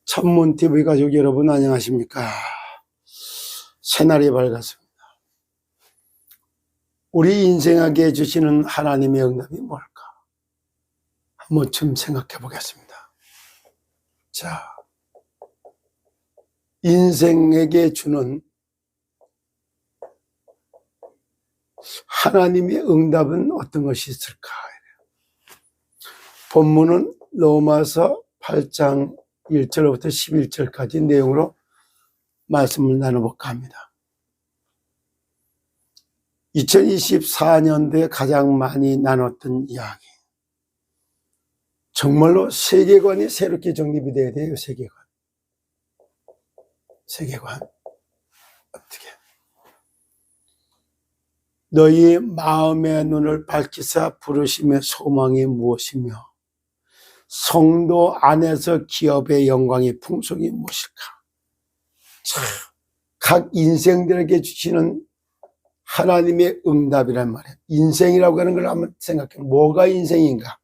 천문TV 가족 여러분 안녕하십니까? 새날이 밝았습니다. 우리 인생에게 주시는 하나님의 응답이 뭘까? 한 번쯤 생각해 보겠습니다. 자, 인생에게 주는 하나님의 응답은 어떤 것이 있을까? 본문은 로마서 8장 1절부터 11절까지 내용으로 말씀을 나눠볼까 합니다. 2024년도에 가장 많이 나눴던 이야기. 정말로 세계관이 새롭게 정립이 돼야 돼요. 세계관. 어떻게? 너희 마음의 눈을 밝히사 부르심의 소망이 무엇이며 성도 안에서 기업의 영광의 풍속이 무엇일까? 참, 각 인생들에게 주시는 하나님의 응답이란 말이에요. 인생이라고 하는 걸 한번 생각해. 뭐가 인생인가?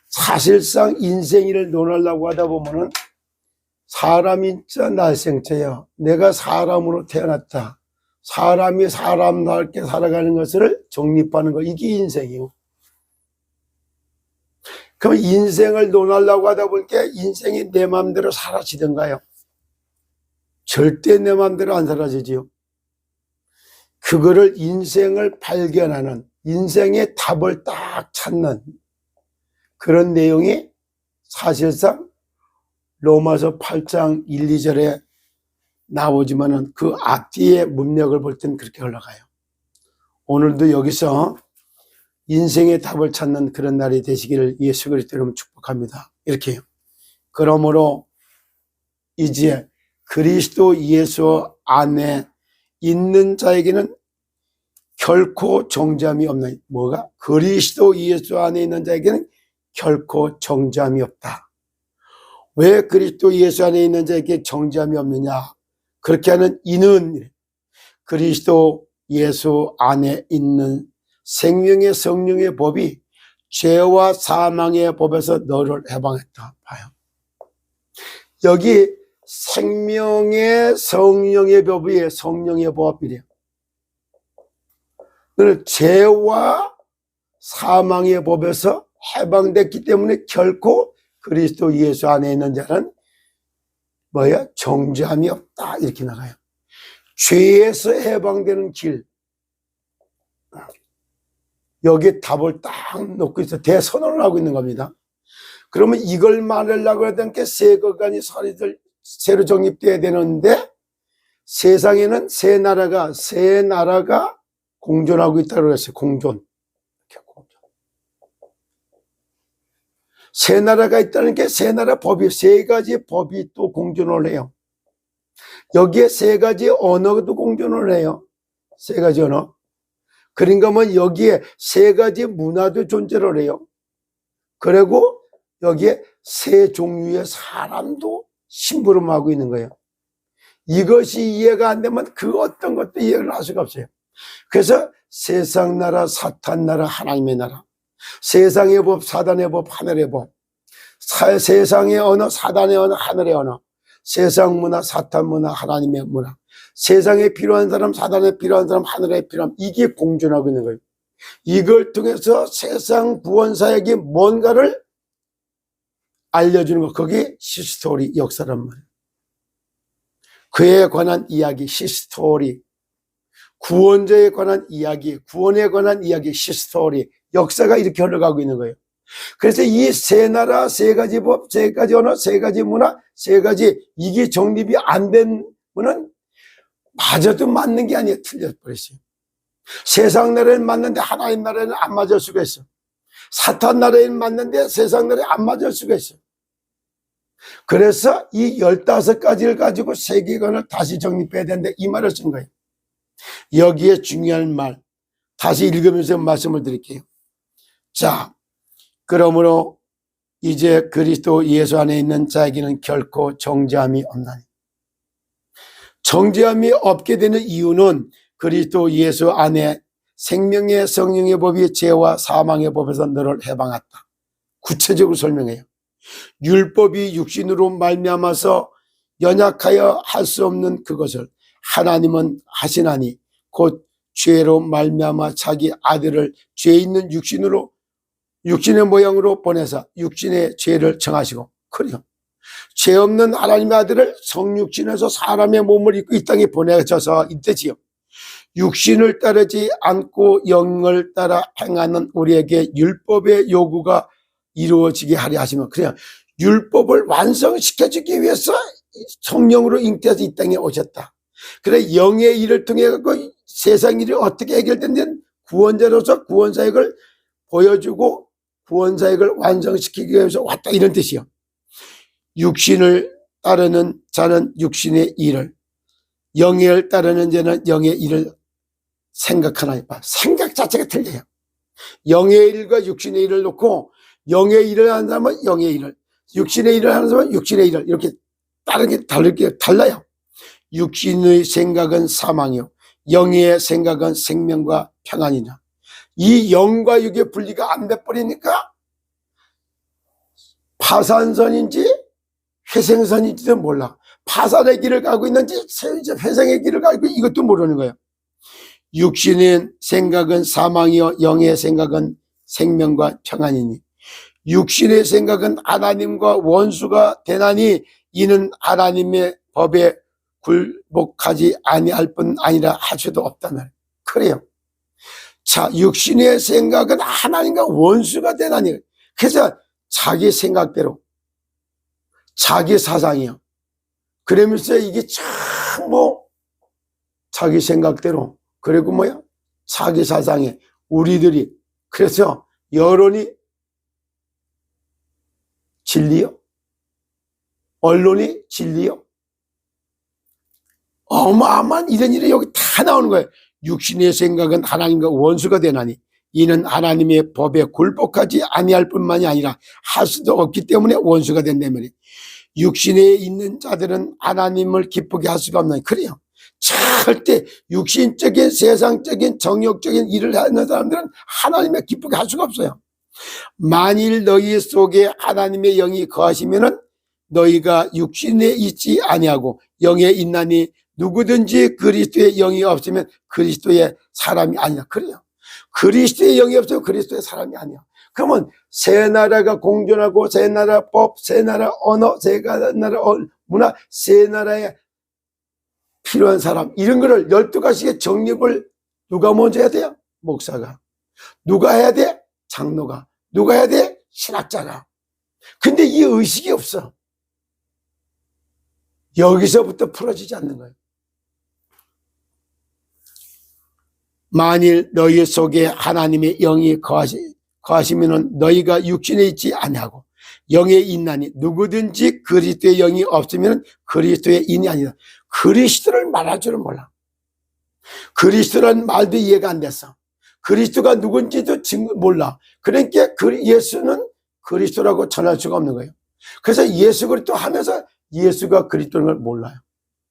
사실상 인생을 논하려고 하다 보면은 사람인자 날생자야. 내가 사람으로 태어났다. 사람이 사람답게 살아가는 것을 정립하는 거. 이게 인생이에요. 그럼 인생을 논하려고 하다 보니까 인생이 내 마음대로 사라지던가요? 절대 내 마음대로 안 사라지지요. 그거를 인생을 발견하는, 인생의 답을 딱 찾는 그런 내용이 사실상 로마서 8장 1, 2절에 나오지만은 그 앞뒤의 문맥을 볼 때는 그렇게 흘러가요. 오늘도 여기서 인생의 답을 찾는 그런 날이 되시기를 예수 그리스도로 축복합니다. 이렇게 해요. 그러므로 이제 그리스도 예수 안에 있는 자에게는 결코 정죄함이 없나니. 뭐가? 그리스도 예수 안에 있는 자에게는 결코 정죄함이 없다. 왜 그리스도 예수 안에 있는 자에게 정죄함이 없느냐? 그렇게 하는 이는 그리스도 예수 안에 있는 생명의 성령의 법이 죄와 사망의 법에서 너를 해방했다. 봐요. 여기 생명의 성령의 법이 성령의 법이래요. 너는 죄와 사망의 법에서 해방됐기 때문에 결코 그리스도 예수 안에 있는 자는 뭐야? 정죄함이 없다. 이렇게 나가요. 죄에서 해방되는 길. 여기에 답을 딱 놓고 있어. 대선언을 하고 있는 겁니다. 그러면 이걸 말하려고 하던 게 새 것간이 새로 정립돼야 되는데 세상에는 새 나라가 공존하고 있다고 그랬어요. 공존. 새 나라가 있다는 게 새 나라 법이, 세 가지 법이 또 공존을 해요. 여기에 세 가지 언어도 공존을 해요. 세 가지 언어. 그러니까 뭐 여기에 세 가지 문화도 존재를 해요. 그리고 여기에 세 종류의 사람도 심부름하고 있는 거예요. 이것이 이해가 안 되면 그 어떤 것도 이해를 할 수가 없어요. 그래서 세상 나라, 사탄 나라, 하나님의 나라. 세상의 법, 사단의 법, 하늘의 법. 세상의 언어, 사단의 언어, 하늘의 언어. 세상 문화, 사탄 문화, 하나님의 문화. 세상에 필요한 사람, 사단에 필요한 사람, 하늘에 필요한, 이게 공존하고 있는 거예요. 이걸 통해서 세상 구원사에게 뭔가를 알려주는 거, 그게 히스토리, 역사란 말이에요. 그에 관한 이야기, 히스토리. 구원자에 관한 이야기, 구원에 관한 이야기, 히스토리. 역사가 이렇게 흘러가고 있는 거예요. 그래서 이 세 나라, 세 가지 법, 세 가지 언어, 세 가지 문화, 세 가지, 이게 정립이 안 되면은 맞아도 맞는 게 아니에요. 틀려버렸어요. 세상 나라에는 맞는데 하나님 나라에는 안 맞을 수가 있어. 사탄 나라에는 맞는데 세상 나라에 안 맞을 수가 있어. 그래서 이 15가지를 가지고 세계관을 다시 정립해야 되는데 이 말을 쓴 거예요. 여기에 중요한 말, 다시 읽으면서 말씀을 드릴게요. 자, 그러므로 이제 그리스도 예수 안에 있는 자에게는 결코 정죄함이 없나니. 정죄함이 없게 되는 이유는 그리스도 예수 안에 생명의 성령의 법이 죄와 사망의 법에서 너를 해방했다. 구체적으로 설명해요. 율법이 육신으로 말미암아서 연약하여 할 수 없는 그것을 하나님은 하시나니 곧 죄로 말미암아 자기 아들을 죄 있는 육신의 모양으로 보내서 육신의 죄를 정하시고, 그래요, 죄 없는 하나님의 아들을 성육신에서 사람의 몸을 입고 이 땅에 보내셔서 이 뜻이요, 육신을 따르지 않고 영을 따라 행하는 우리에게 율법의 요구가 이루어지게 하려 하시면, 그냥 율법을 완성시켜주기 위해서 성령으로 잉태해서 이 땅에 오셨다. 그래, 영의 일을 통해 갖고 세상 일이 어떻게 해결된다는 구원자로서 구원사역을 보여주고 구원사역을 완성시키기 위해서 왔다, 이런 뜻이요. 육신을 따르는 자는 육신의 일을, 영의 일을 따르는 자는 영의 일을 생각하나 봐. 생각 자체가 틀려요. 영의 일과 육신의 일을 놓고 영의 일을 하는 사람은 영의 일을, 육신의 일을 하는 사람은 육신의 일을, 이렇게 다르게 달라요. 육신의 생각은 사망이요 영의 생각은 생명과 평안이냐. 이 영과 육의 분리가 안 돼버리니까 파산선인지 회생선인지도 몰라. 파산의 길을 가고 있는지 회생의 길을 가고 있고 이것도 모르는 거예요. 육신의 생각은 사망이요 영의 생각은 생명과 평안이니, 육신의 생각은 하나님과 원수가 되나니 이는 하나님의 법에 굴복하지 아니할 뿐 아니라 할 수도 없다는, 그래요. 자, 육신의 생각은 하나님과 원수가 되나니, 그래서 자기 생각대로 자기 사상이요, 그러면서 이게 참 자기 생각대로, 그리고 자기 사상에 우리들이, 그래서 여론이 진리요, 언론이 진리요, 어마어마한 이런 일이 여기 다 나오는 거예요. 육신의 생각은 하나님과 원수가 되나니 이는 하나님의 법에 굴복하지 아니할 뿐만이 아니라 할 수도 없기 때문에 원수가 된다면, 육신에 있는 자들은 하나님을 기쁘게 할 수가 없나니, 그래요. 절대 육신적인 세상적인 정욕적인 일을 하는 사람들은 하나님을 기쁘게 할 수가 없어요. 만일 너희 속에 하나님의 영이 거하시면은 너희가 육신에 있지 아니하고 영에 있나니 누구든지 그리스도의 영이 없으면 그리스도의 사람이 아니라, 그래요. 그리스도의 영이 없으면 그리스도의 사람이 아니야. 그러면 세 나라가 공존하고 세 나라 법, 세 나라 언어, 세 나라 문화, 세 나라에 필요한 사람, 이런 거를 12가지의 정립을 누가 먼저 해야 돼요? 목사가. 누가 해야 돼? 장로가. 누가 해야 돼? 신학자가. 근데 이 의식이 없어. 여기서부터 풀어지지 않는 거예요. 만일 너희 속에 하나님의 영이 거하시면은 너희가 육신에 있지 아니하고 영에 있나니 누구든지 그리스도의 영이 없으면 그리스도의 인이 아니다. 그리스도를 말할 줄은 몰라. 그리스도라는 말도 이해가 안 됐어. 그리스도가 누군지도 몰라. 그러니까 예수는 그리스도라고 전할 수가 없는 거예요. 그래서 예수 그리스도 하면서 예수가 그리스도인 걸 몰라요.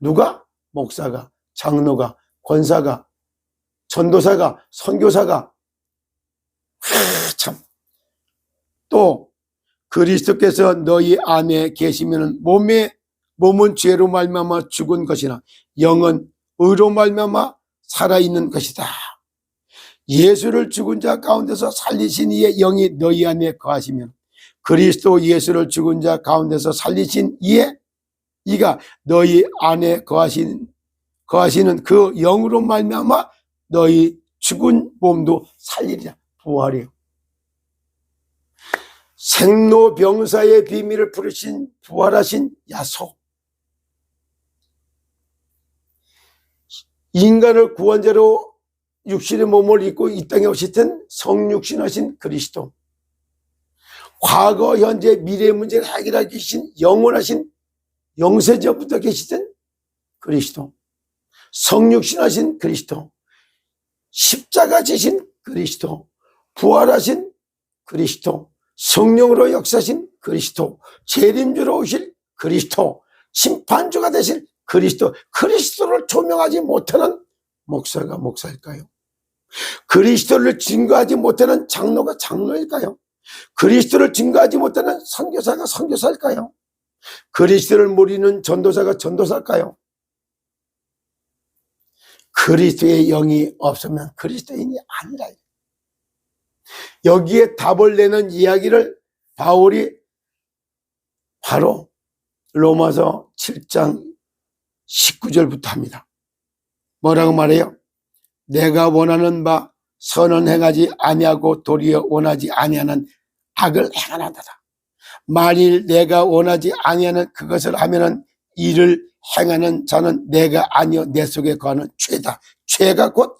누가? 목사가, 장로가, 권사가, 전도사가, 선교사가. 참. 또 그리스도께서 너희 안에 계시면 몸은 죄로 말미암아 죽은 것이나 영은 의로 말미암아 살아있는 것이다. 예수를 죽은 자 가운데서 살리신 이의 영이 너희 안에 거하시면 그리스도 예수를 죽은 자 가운데서 살리신 이가 너희 안에 거하시는 그 영으로 말미암아 너희 죽은 몸도 살리리라. 부활이요. 생로병사의 비밀을 부르신 부활하신 야속, 인간을 구원자로 육신의 몸을 입고 이 땅에 오시던 성육신하신 그리스도, 과거 현재 미래 문제를 해결하고 계신 영원하신 영세전부터 계시던 그리스도, 성육신하신 그리스도, 십자가 지신 그리스도, 부활하신 그리스도, 성령으로 역사하신 그리스도, 재림주로 오실 그리스도, 심판주가 되실 그리스도, 그리스도를 조명하지 못하는 목사가 목사일까요? 그리스도를 증거하지 못하는 장로가 장로일까요? 그리스도를 증거하지 못하는 선교사가 선교사일까요? 그리스도를 모르는 전도사가 전도사일까요? 그리스도의 영이 없으면 그리스도인이 아니라. 여기에 답을 내는 이야기를 바울이 바로 로마서 7장 19절부터 합니다. 뭐라고 말해요? 내가 원하는 바 선은 행하지 아니하고 도리어 원하지 아니하는 악을 행하나이다. 만일 내가 원하지 아니하는 그것을 하면은 이를 행하는 자는 내가 아니요 내 속에 거하는 죄다. 죄가 곧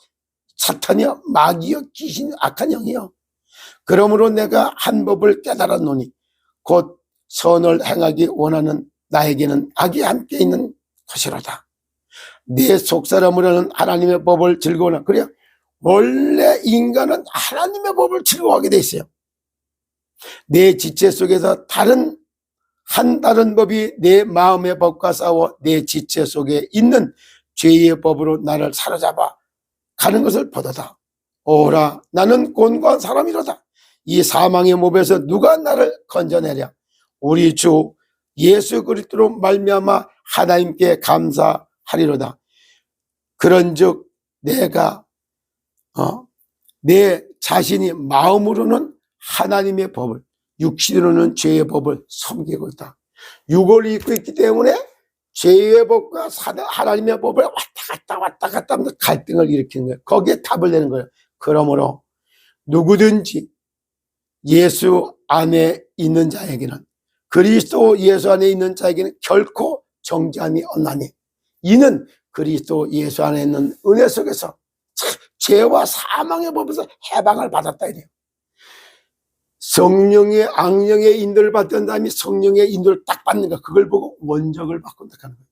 사탄이요 마귀요 귀신 악한 영이요. 그러므로 내가 한 법을 깨달았노니 곧 선을 행하기 원하는 나에게는 악이 함께 있는 것이로다. 내 속사람으로는 하나님의 법을 즐거워하나. 그래요. 원래 인간은 하나님의 법을 즐거워하게 돼 있어요. 내 지체 속에서 다른 법이 내 마음의 법과 싸워 내 지체 속에 있는 죄의 법으로 나를 사로잡아 가는 것을 보도다. 오라 나는 곤고한 사람이로다. 이 사망의 몸에서 누가 나를 건져내랴. 우리 주 예수 그리스도로 말미암아 하나님께 감사하리로다. 그런즉 내가 내 자신이 마음으로는 하나님의 법을, 육신으로는 죄의 법을 섬기고 있다. 육을 입고 있기 때문에 죄의 법과 하나님의 법을 왔다 갔다 하면서 갈등을 일으키는 거예요. 거기에 답을 내는 거예요. 그러므로 누구든지 예수 안에 있는 자에게는, 그리스도 예수 안에 있는 자에게는 결코 정죄함이 없나니 이는 그리스도 예수 안에 있는 은혜 속에서 죄와 사망의 법에서 해방을 받았다 이래요. 성령의 악령의 인도를 받던 사람이 성령의 인도를 딱 받는 거, 그걸 보고 원적을 바꾼다 하는 거예요.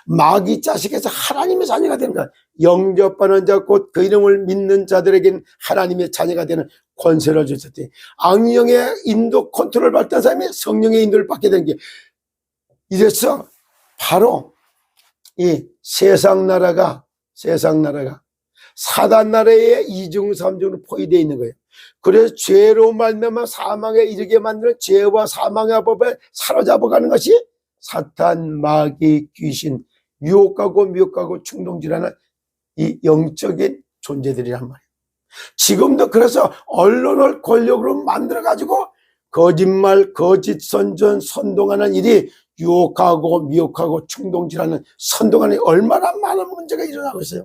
마귀 자식에서 하나님의 자녀가 되는 거야. 영접하는 자 곧 그 이름을 믿는 자들에게는 하나님의 자녀가 되는 권세를 주셨대. 악령의 인도 컨트롤 받던 사람이 성령의 인도를 받게 된 게, 이래서 바로 이 세상 나라가 사단 나라의 이중 삼중으로 포위되어 있는 거예요. 그래서 죄로 말미암아 사망에 이르게 만드는 죄와 사망의 법에 사로잡아가는 것이 사탄, 마귀, 귀신, 유혹하고 미혹하고 충동질하는 이 영적인 존재들이란 말이에요. 지금도 그래서 언론을 권력으로 만들어가지고 거짓말, 거짓 선전, 선동하는 일이 유혹하고 미혹하고 충동질하는 선동하는 얼마나 많은 문제가 일어나고 있어요.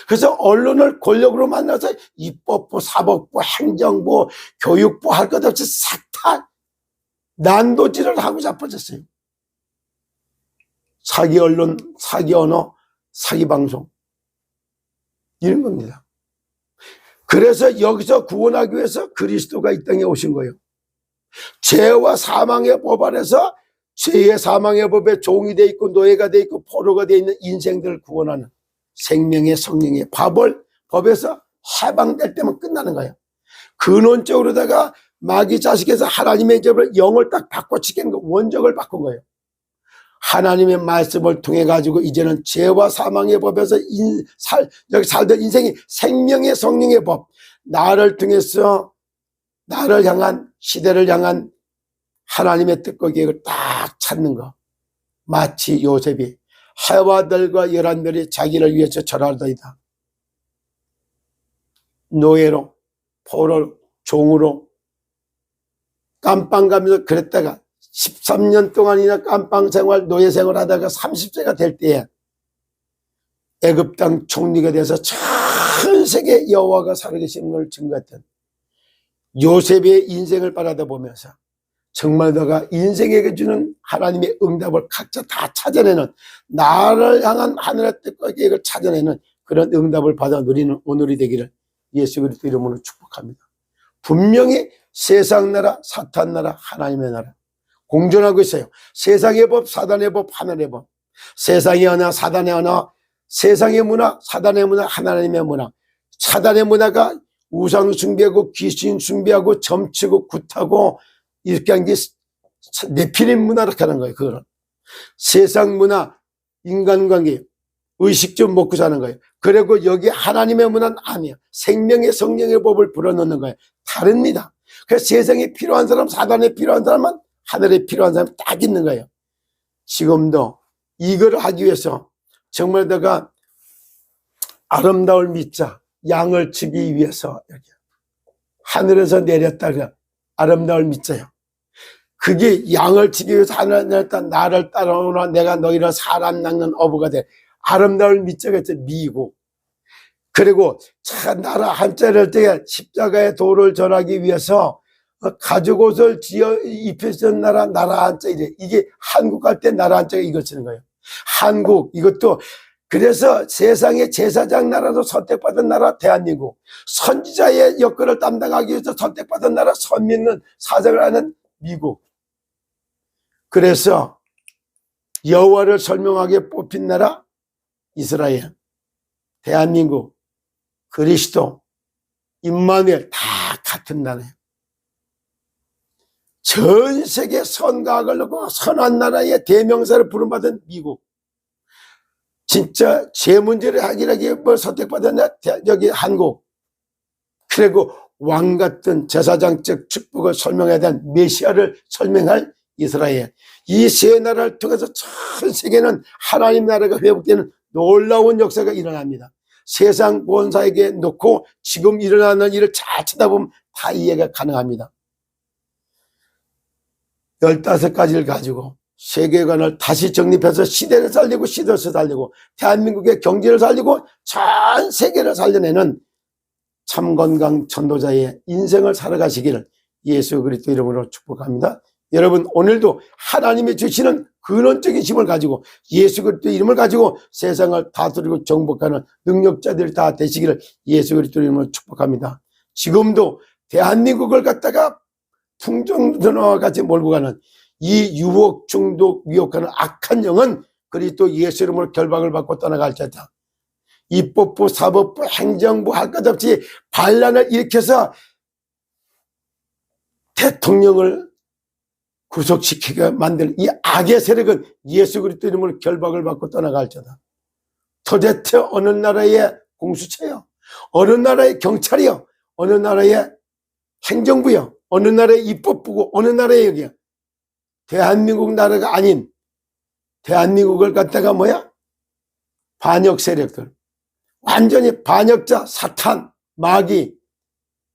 그래서 언론을 권력으로 만나서 입법부, 사법부, 행정부, 교육부 할 것 없이 싹 난도질을 하고 자빠졌어요. 사기 언론, 사기 언어, 사기 방송 이런 겁니다. 그래서 여기서 구원하기 위해서 그리스도가 이 땅에 오신 거예요. 죄와 사망의 법 안에서 죄의 사망의 법에 종이 돼 있고 노예가 돼 있고 포로가 돼 있는 인생들을 구원하는 생명의 성령의 법에서 해방될 때면 끝나는 거예요. 근원적으로다가 마귀 자식에서 하나님의 영을 딱 바꿔치기는 거, 원적을 바꾼 거예요. 하나님의 말씀을 통해 가지고 이제는 죄와 사망의 법에서 여기 살던 인생이 생명의 성령의 법, 나를 통해서 나를 향한, 시대를 향한 하나님의 뜻과 계획을 딱 찾는 거. 마치 요셉이 해와들과 11별이 자기를 위해서 절하더이다. 노예로, 포로, 종으로 깜빵 가면서 그랬다가 13년 동안이나 깜빵 생활, 노예 생활 하다가 30세가 될 때에 애굽 땅 총리가 돼서 전 세계 여호와가 살아계신 걸 증거했던 요셉의 인생을 바라보면서 정말 너가 인생에게 주는 하나님의 응답을 각자 다 찾아내는, 나를 향한 하늘의 뜻과 계획을 찾아내는 그런 응답을 받아 누리는 오늘이 되기를 예수 그리스도 이름으로 축복합니다. 분명히 세상 나라, 사탄 나라, 하나님의 나라 공존하고 있어요. 세상의 법, 사단의 법, 하늘의 법. 세상의 언어, 사단의 언어, 세상의 문화, 사단의 문화, 하나님의 문화. 사단의 문화가 우상 숭배하고 귀신 숭배하고 점치고 굿하고 이렇게 한 게 네피림 문화라고 하는 거예요. 그거는 세상 문화, 인간관계, 의식 좀 먹고 사는 거예요. 그리고 여기 하나님의 문화는 아니에요. 생명의 성령의 법을 불어넣는 거예요. 다릅니다. 그래서 세상에 필요한 사람, 사단에 필요한 사람은 하늘에 필요한 사람이 딱 있는 거예요. 지금도 이걸 하기 위해서 정말 내가 아름다울 밑자 양을 치기 위해서 여기 하늘에서 내렸다가 아름다울 밑자요. 그게 양을 치기 위해서 하늘에서 내렸다 나를 따라오나 내가 너희를 사람 낚는 어부가 돼. 아름다울 밑자가 있어 미국. 그리고 나라 한자를 할 때 십자가의 도를 전하기 위해서 가죽 옷을 입혔던 나라 한자 이게 한국 할 때 나라 한자가 이거 쓰는 거예요. 한국 이것도 그래서 세상의 제사장 나라도 선택받은 나라 대한민국, 선지자의 역할을 담당하기 위해서 선택받은 나라 선민은 사역을 하는 미국. 그래서 여호와를 설명하게 뽑힌 나라 이스라엘, 대한민국, 그리스도, 임마누엘 다 같은 나라예요. 전 세계 선각을 놓고 선한 나라의 대명사를 부름받은 미국. 진짜 제 문제를 해결하기 뭐 선택받은 여기 한국. 그리고 왕 같은 제사장적 축복을 설명해야 되는 메시아를 설명할 이스라엘. 이 세 나라를 통해서 전 세계는 하나님 나라가 회복되는 놀라운 역사가 일어납니다. 세상 본사에게 놓고 지금 일어나는 일을 잘 쳐다보면 다 이해가 가능합니다. 15가지를 가지고 세계관을 다시 정립해서 시대를 살리고 시대를 살리고 대한민국의 경제를 살리고 전 세계를 살려내는 참건강 전도자의 인생을 살아가시기를 예수 그리스도 이름으로 축복합니다. 여러분 오늘도 하나님이 주시는 근원적인 힘을 가지고 예수 그리스도 이름을 가지고 세상을 다스리고 정복하는 능력자들이 다 되시기를 예수 그리스도 이름으로 축복합니다. 지금도 대한민국을 갖다가 풍정전화와 같이 몰고 가는 이 유혹 중독 미혹하는 악한 영은 그리스도 예수 이름으로 결박을 받고 떠나갈지어다. 입법부 사법부 행정부 할 것 없이 반란을 일으켜서 대통령을 구속시키게 만들 이 악의 세력은 예수 그리스도 이름으로 결박을 받고 떠나갈지어다. 도대체 어느 나라의 공수처요, 어느 나라의 경찰이요, 어느 나라의 행정부요, 어느 나라의 입법부고 어느 나라의 여기요. 대한민국 나라가 아닌 대한민국을 갖다가 뭐야? 반역 세력들, 완전히 반역자, 사탄, 마귀,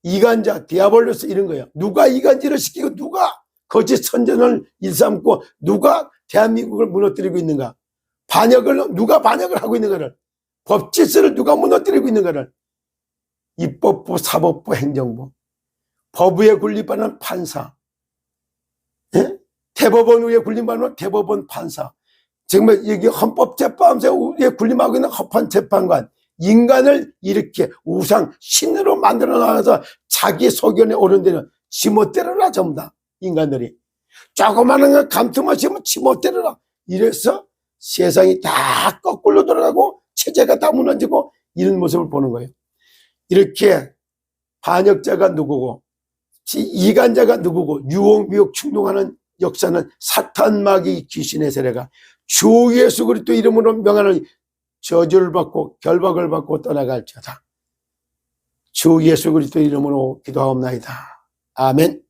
이간자, 디아볼로스 이런 거예요. 누가 이간질을 시키고 누가 거짓 선전을 일삼고 누가 대한민국을 무너뜨리고 있는가? 누가 반역을 하고 있는가를, 법질서를 누가 무너뜨리고 있는가를, 입법부, 사법부, 행정부, 법위에 군림받는 판사, 예? 대법원 위에 군림받는 대법원 판사, 정말 여기 헌법재판소에 군림하고 있는 헌법재판관, 인간을 이렇게 우상, 신으로 만들어 나가서 자기 소견에 오른 데는 지멋대로라 전부 다 인간들이. 조그마한 거 감투마시면 지멋대로라. 이래서 세상이 다 거꾸로 돌아가고 체제가 다 무너지고 이런 모습을 보는 거예요. 이렇게 반역자가 누구고 이간자가 누구고 유혹 미혹 충동하는 역사는 사탄 마귀 귀신의 세례가 주 예수 그리스도 이름으로 명하는 저주를 받고 결박을 받고 떠나갈지어다. 주 예수 그리스도 이름으로 기도하옵나이다. 아멘.